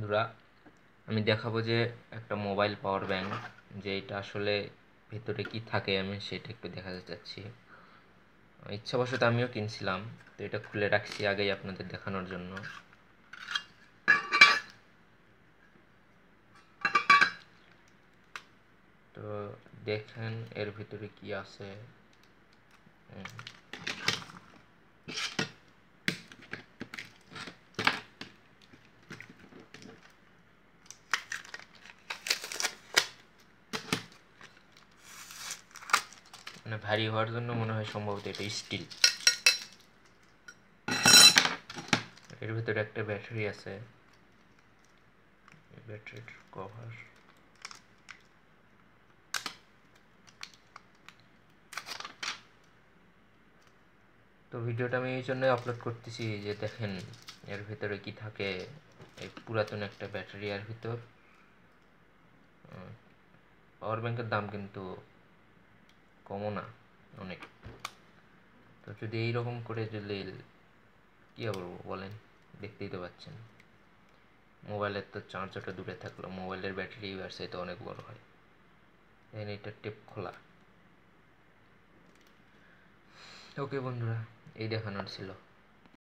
বন্ধুরা, আমি দেখাবো যে একটা মোবাইল পাওয়ার ব্যাংক, যে এটা আসলে ভেতরে কি থাকে আমি সেটা একটু দেখাতে চাচ্ছি। ইচ্ছাবশত আমিও কিনছিলাম, তো এটা খুলে রাখছি আগেই আপনাদের দেখানোর জন্য। তো দেখেন এর ভিতরে কি আছে। মানে ভারী হওয়ার জন্য মনে হয় সম্ভবত এটা স্টিল। এর ভিতরে একটা ব্যাটারি আছে, ব্যাটারির কভার। তো ভিডিওটা আমি এই জন্যই আপলোড করতেছি যে দেখেন এর ভিতরে কি থাকে। এই পুরাতন একটা ব্যাটারি এর ভিতর। পাওয়ার ব্যাংকের দাম কিন্তু কমও না, অনেক। তো যদি এইরকম করে যদি কী বলবো বলেন, দেখতেই তো পাচ্ছেন। মোবাইলের তো চার্জারটা দূরে থাকলো, মোবাইলের ব্যাটারি ইউএসএ তো অনেক বড় হয়। দেন এটা টেপ খোলা। ওকে বন্ধুরা, এই দেখানোর ছিল।